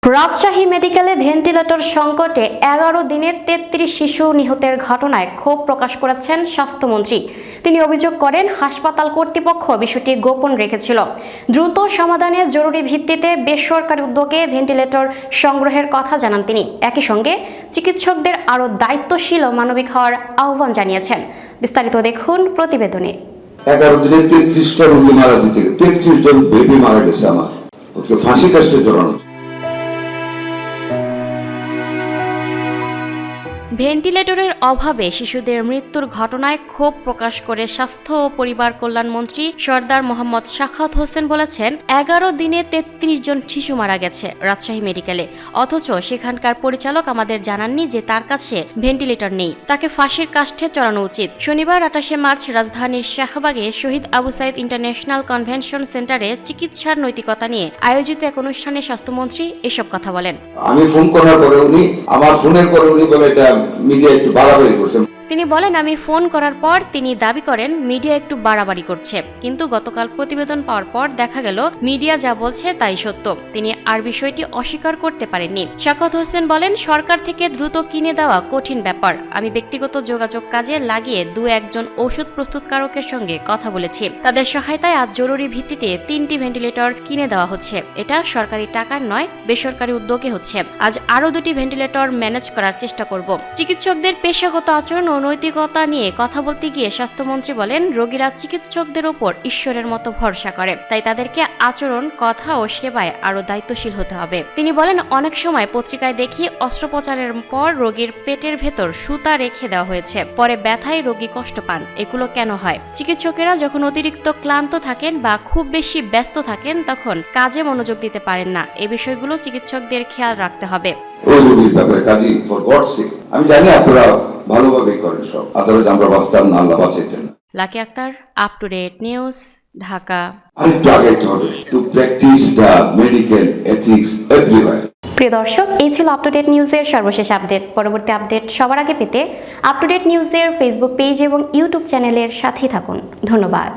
রাজশাহী মেডিকেলে ভেন্টিলেটর সংকটে ১১ দিনে ৩৩ শিশু নিহতের ঘটনায় ক্ষোভ প্রকাশ করেছেন স্বাস্থ্যমন্ত্রী। তিনি অভিযোগ করেন, হাসপাতাল কর্তৃপক্ষ বিষয়টি গোপন রেখেছিল। দ্রুত সমাধানে জরুরি ভিত্তিতে বেসরকারি উদ্যোগে ভেন্টিলেটর সংগ্রহের কথা জানান তিনি। একই সঙ্গে চিকিৎসকদের আরও দায়িত্বশীল ও মানবিক হওয়ার আহ্বান জানিয়েছেন। বিস্তারিত দেখুন প্রতিবেদনে। 11 দিনে 33টা রোগী মারা যেতে, 33 জন বেবি মারা গেছে। আমার ওকে ফাঁসি কাস্টে জড়ানো। ভেন্টিলেটরের অভাবে শিশুদের মৃত্যুর ঘটনায় ক্ষোভ প্রকাশ করে স্বাস্থ্য ও পরিবার কল্যাণমন্ত্রী সরদার মোহাম্মদ সাখাওয়াত হোসেন বলেছেন, 11 দিনে 33 জন শিশু মারা গেছে রাজশাহী মেডিকেলে, অথচ সেখানকার পরিচালক আমাদের জানাননি যে তার কাছে ভেন্টিলেটর নেই। তাকে ফাঁসির কাষ্ঠে চড়ানো উচিত। শনিবার 28শে মার্চ রাজধানীর শাহবাগে শহীদ আবু সাইদ ইন্টারন্যাশনাল কনভেনশন সেন্টারে চিকিৎসার নৈতিকতা নিয়ে আয়োজিত এক অনুষ্ঠানে স্বাস্থ্যমন্ত্রী এসব কথা বলেন। আমি ফোন করার পরে উনি আমার ফোনের পরে উনি বলে এটা মিডিয়া একটু বাড়াবাড়ি করছে। তিনি বলেন, আমি ফোন করার পর তিনি দাবি করেন মিডিয়া একটু বাড়াবাড়ি করছে, কিন্তু গতকাল প্রতিবেদন পাওয়ার পর দেখা গেল মিডিয়া যা বলছে তাই সত্য। তিনি আর বিষয়টি অস্বীকার করতে পারেননি। সাখাওয়াত হোসেন বলেন, সরকার থেকে দ্রুত কিনে দেওয়া কঠিন ব্যাপার। আমি ব্যক্তিগত যোগাযোগ কাজে লাগিয়ে 2-1 জন ওষুধ প্রস্তুতকারকের সঙ্গে কথা বলেছি। তাদের সহায়তায় আজ জরুরি ভিত্তিতে 3টি ভেন্টিলেটর কিনে দেওয়া হচ্ছে। এটা সরকারি টাকার নয়, বেসরকারি উদ্যোগে হচ্ছে। আজ আরও 2টি ভেন্টিলেটর ম্যানেজ করার চেষ্টা করব। চিকিৎসকদের পেশাগত আচরণ ও নৈতিকতা নিয়ে কথা বলতে গিয়ে স্বাস্থ্যমন্ত্রী বলেন, রোগীরা চিকিৎসকদের উপর ঈশ্বরের মতো ভরসা করে, তাই তাদেরকে আচরণ, কথা ও সেবায় আরো দায়িত্বশীল হতে হবে। তিনি বলেন, অনেক সময় পত্রিকায় দেখি অস্ত্রোপচারের পর রোগীর পেটের ভেতর সুতা রেখে দেওয়া হয়েছে, পরে ব্যথায় রোগী কষ্ট পান। এগুলো কেন হয়? চিকিৎসকেরা যখন অতিরিক্ত ক্লান্ত থাকেন বা খুব বেশি ব্যস্ত থাকেন তখন কাজে মনোযোগ দিতে পারেন না। এই বিষয়গুলো চিকিৎসকদের খেয়াল রাখতে হবে। ওই রোগীর ব্যাপারে কাজী ফর গড সেক, আমি জানি আপনারা ভালোভাবেই করেন সব, আদারওয়াইজ আমরা বাঁচতাম না, আল্লাহ বাঁচাইতেন। Lucky Akter, up to date news, Dhaka. আরেকটু আগাইতে হবে to practise the medical ethics everywhere. প্রিয় দর্শক, এই ছিল আপ টু ডেট নিউজের সর্বশেষ আপডেট। পরবর্তী আপডেট সবার আগে পেতে আপ টু ডেট নিউজের ফেসবুক পেজ এবং ইউটিউব চ্যানেলের সাথেই থাকুন। ধন্যবাদ।